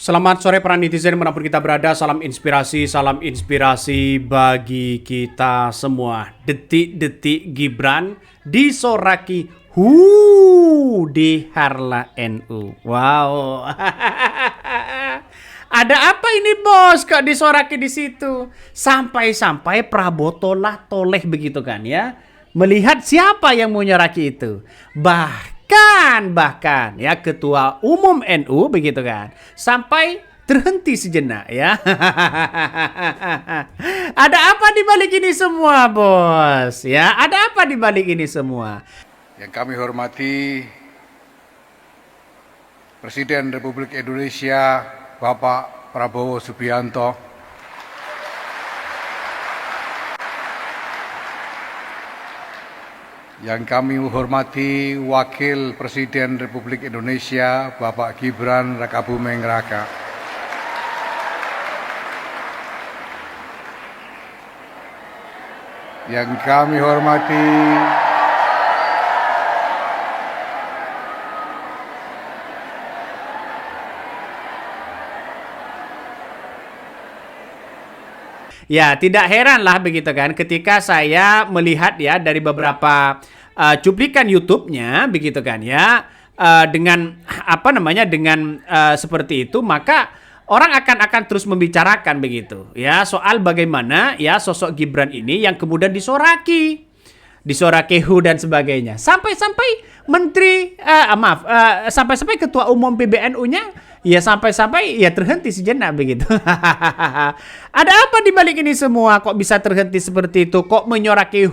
Selamat sore para netizen dimanapun kita berada. Salam inspirasi bagi kita semua. Detik-detik Gibran disoraki di Harla NU. Wow. Ada apa ini bos? Kok disoraki di situ? Sampai-sampai Prabowo toleh begitu kan ya. Melihat siapa yang mau nyoraki itu. Bahkan ya ketua umum NU begitu kan sampai terhenti sejenak ya. Ada apa di balik ini semua bos ya, ada apa di balik ini semua? Yang kami hormati Presiden Republik Indonesia Bapak Prabowo Subianto, yang kami hormati Wakil Presiden Republik Indonesia Bapak Gibran Rakabuming Raka, yang kami hormati Ya, tidak heranlah begitu kan ketika saya melihat ya dari beberapa cuplikan YouTube-nya begitu kan ya, dengan apa namanya dengan seperti itu, maka orang akan terus membicarakan begitu ya soal bagaimana ya sosok Gibran ini yang kemudian disoraki dan sebagainya. Sampai-sampai menteri sampai-sampai ketua umum PBNU-nya ya sampai-sampai ya terhenti sejenak begitu. Ada apa di balik ini semua? Kok bisa terhenti seperti itu? Kok menyoraki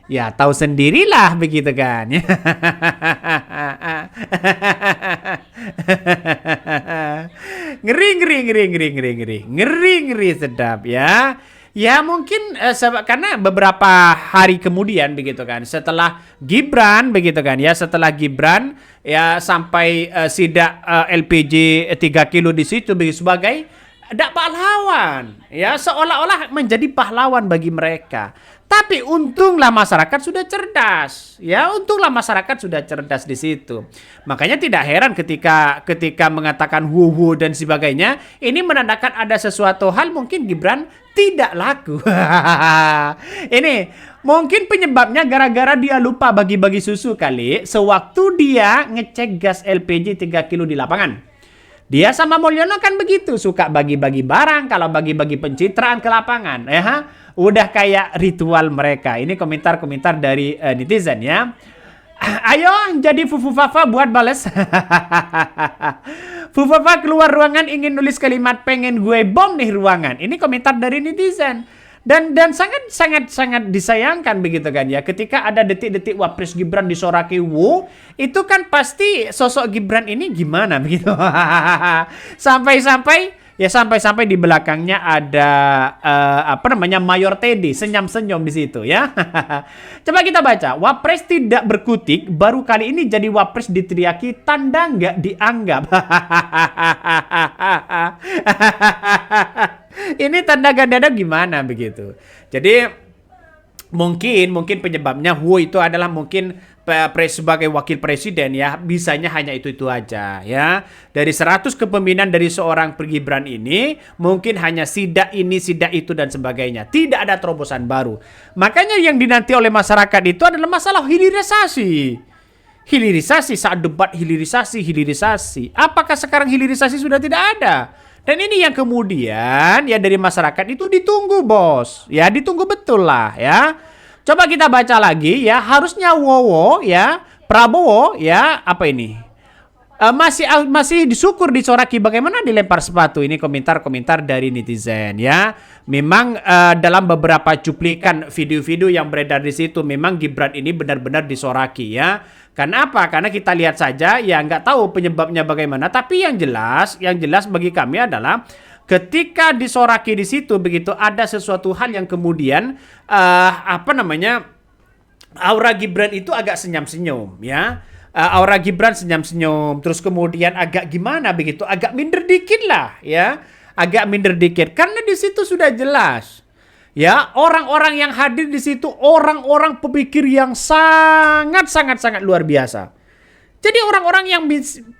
Ya tahu sendirilah begitu kan. Ngeri sedap ya. Ya mungkin karena beberapa hari kemudian begitu kan setelah Gibran begitu kan ya, setelah Gibran ya sampai sidak LPG 3 kilo di situ sebagai pahlawan ya, seolah-olah menjadi pahlawan bagi mereka. Tapi untunglah masyarakat sudah cerdas ya, untunglah masyarakat sudah cerdas di situ. Makanya tidak heran ketika mengatakan dan sebagainya, ini menandakan ada sesuatu hal mungkin Gibran tidak laku. Ini mungkin penyebabnya gara-gara dia lupa bagi-bagi susu kali sewaktu dia ngecek gas LPG 3 kilo di lapangan. Dia sama Mulyono kan begitu, suka bagi-bagi barang kalau bagi-bagi pencitraan ke lapangan. Ya, udah kayak ritual mereka. Ini komentar-komentar dari netizen ya. Ayo jadi Fufu Fafa buat bales. Fufu Fafa keluar ruangan ingin nulis kalimat pengen gue bom nih ruangan. Ini komentar dari netizen. Dan sangat disayangkan begitu kan ya, ketika ada detik-detik Wapres Gibran disoraki itu kan pasti sosok Gibran ini gimana begitu. sampai di belakangnya ada Mayor Teddy senyum-senyum di situ ya. Coba kita baca, Wapres tidak berkutik, baru kali ini jadi Wapres diteriaki tanda nggak dianggap. Ini tanda ganda gimana begitu. Jadi mungkin penyebabnya itu adalah mungkin sebagai wakil presiden ya, bisanya hanya itu aja ya. Dari 100 kepemimpinan dari seorang Gibran ini mungkin hanya sidak ini, sidak itu dan sebagainya. Tidak ada terobosan baru. Makanya yang dinanti oleh masyarakat itu adalah masalah hilirisasi saat debat, hilirisasi. Apakah sekarang hilirisasi sudah tidak ada? Dan ini yang kemudian ya dari masyarakat itu ditunggu bos. Ya ditunggu betul lah ya. Coba kita baca lagi ya. Harusnya Prabowo ya masih disyukur disoraki, bagaimana dilempar sepatu. Ini komentar-komentar dari netizen ya. Memang dalam beberapa cuplikan video-video yang beredar di situ memang Gibran ini benar-benar disoraki ya. Karena apa? Karena kita lihat saja ya, nggak tahu penyebabnya bagaimana. Tapi yang jelas bagi kami adalah ketika disoraki di situ begitu ada sesuatu hal yang kemudian aura Gibran itu agak senyum-senyum ya. Aura Gibran senyum-senyum, terus kemudian agak gimana begitu, agak minder dikit lah ya, agak minder dikit karena di situ sudah jelas ya, orang-orang yang hadir di situ orang-orang pemikir yang sangat luar biasa. Jadi orang-orang yang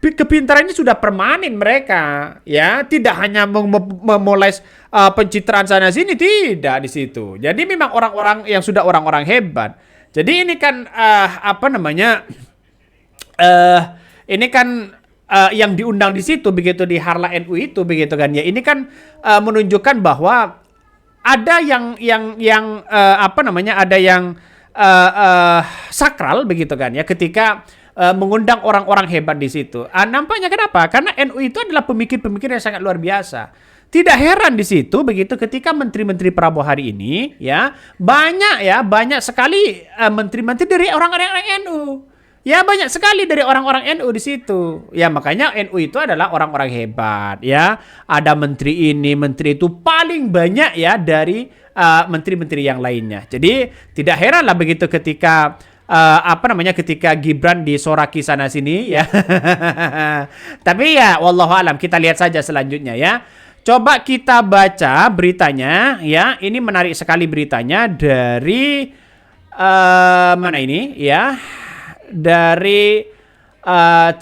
kepintarannya sudah permanen mereka, ya, tidak hanya memoles pencitraan sana sini, tidak di situ. Jadi memang orang-orang yang sudah orang-orang hebat. Jadi ini kan ini kan yang diundang di situ begitu di Harla NU itu begitu kan ya. Ini kan menunjukkan bahwa ada yang ada yang sakral begitu kan ya ketika mengundang orang-orang hebat di situ. Nampaknya kenapa? Karena NU itu adalah pemikir-pemikir yang sangat luar biasa. Tidak heran di situ begitu ketika menteri-menteri Prabowo hari ini ya banyak sekali menteri-menteri dari orang-orang NU. Ya banyak sekali dari orang-orang NU di situ. Ya makanya NU itu adalah orang-orang hebat ya. Ada menteri ini, menteri itu paling banyak ya dari menteri-menteri yang lainnya. Jadi tidak heran lah begitu ketika ketika Gibran disoraki sana sini ya. Tapi ya wallahu alam, kita lihat saja selanjutnya ya. Coba kita baca beritanya ya. Ini menarik sekali beritanya dari mana ini ya? Dari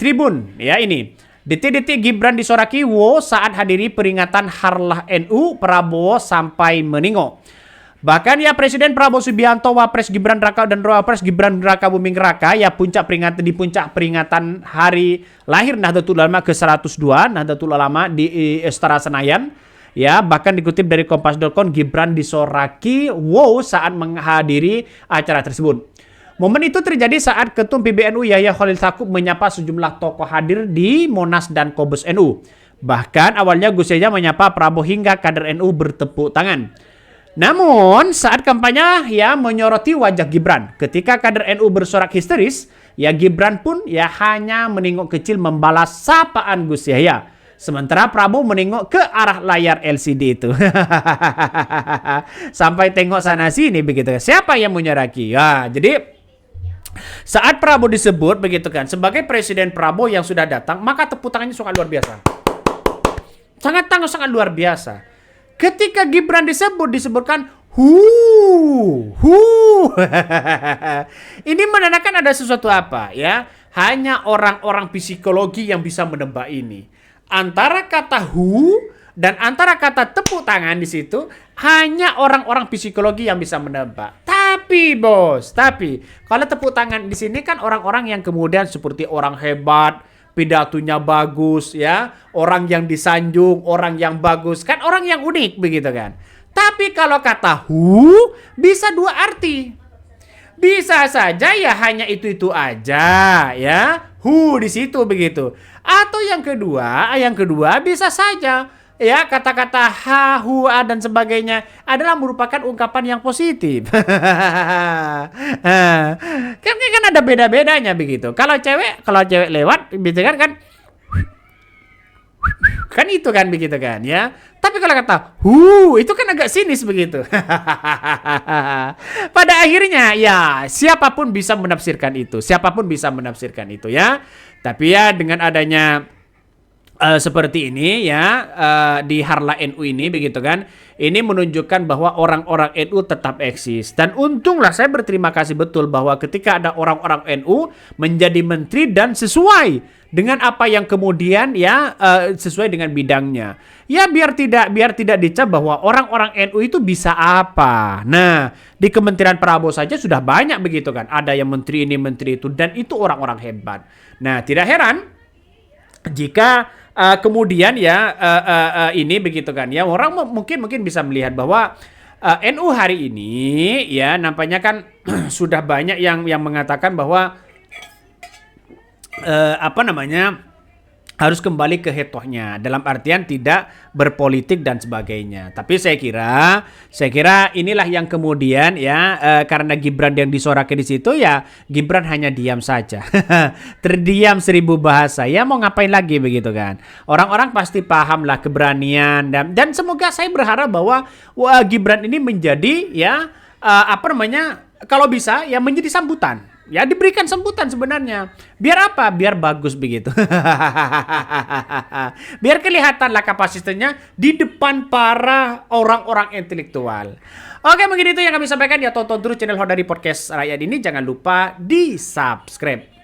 Tribun ya ini. Detik-detik Gibran disoraki saat hadiri peringatan Harlah NU, Prabowo sampai meningok. Bahkan ya Presiden Prabowo Subianto, Wapres Gibran Raka dan Wapres Gibran Raka Buming Raka ya di puncak peringatan hari lahir Nahdlatul Ulama ke-102 Nahdlatul Ulama di Istora Senayan. Ya, bahkan dikutip dari kompas.com, Gibran disoraki saat menghadiri acara tersebut. Momen itu terjadi saat Ketum PBNU Yahya Khalil Stakuf menyapa sejumlah tokoh hadir di Monas dan Kober NU. Bahkan awalnya Gus Yahya menyapa Prabowo hingga kader NU bertepuk tangan. Namun saat kampanye ya menyoroti wajah Gibran. Ketika kader NU bersorak histeris, ya Gibran pun ya hanya menengok kecil membalas sapaan Gus Yahya. Sementara Prabowo menengok ke arah layar LCD itu. Sampai tengok sana sini begitu. Siapa yang menyoraki? Ya, jadi saat Prabowo disebut begitu kan sebagai Presiden Prabowo yang sudah datang, maka tepuk tangannya sangat luar biasa. Sangat luar biasa. Ketika Gibran disebutkan ini menandakan ada sesuatu apa ya? Hanya orang-orang psikologi yang bisa menebak ini. Antara kata dan antara kata tepuk tangan di situ hanya orang-orang psikologi yang bisa menebak. Tapi kalau tepuk tangan di sini kan orang-orang yang kemudian seperti orang hebat, pidatonya bagus ya, orang yang disanjung, orang yang bagus, kan orang yang unik begitu kan. Tapi kalau kata bisa dua arti. Bisa saja ya hanya itu aja ya. Di situ begitu. Atau yang kedua bisa saja ya kata-kata dan sebagainya adalah merupakan ungkapan yang positif. kan ada beda-bedanya begitu. Kalau cewek lewat bicara kan itu kan begitu kan ya. Tapi kalau kata itu kan agak sinis begitu. Pada akhirnya ya siapapun bisa menafsirkan itu ya. Tapi ya dengan adanya seperti ini ya di Harla NU ini begitu kan, ini menunjukkan bahwa orang-orang NU tetap eksis. Dan untunglah saya berterima kasih betul bahwa ketika ada orang-orang NU menjadi menteri dan sesuai dengan apa yang kemudian ya sesuai dengan bidangnya. Ya biar tidak dicap bahwa orang-orang NU itu bisa apa. Nah, di Kementerian Prabowo saja sudah banyak begitu kan. Ada yang menteri ini, menteri itu, dan itu orang-orang hebat. Nah, tidak heran jika kemudian ya ini begitu kan ya, orang mungkin bisa melihat bahwa NU hari ini ya nampaknya kan sudah banyak yang mengatakan bahwa harus kembali ke hetohnya, dalam artian tidak berpolitik dan sebagainya. Tapi saya kira inilah yang kemudian ya karena Gibran yang disoraki di situ ya Gibran hanya diam saja. Terdiam 1000 bahasa. Ya mau ngapain lagi begitu kan. Orang-orang pasti paham lah keberanian dan semoga saya berharap bahwa Gibran ini menjadi ya kalau bisa ya menjadi sambutan. Ya diberikan sambutan sebenarnya. Biar apa? Biar bagus begitu. Biar kelihatanlah kapasitasnya di depan para orang-orang intelektual. Oke, mungkin itu yang kami sampaikan. Ya tonton terus channel Hodari Podcast Rakyat ini. Jangan lupa di subscribe.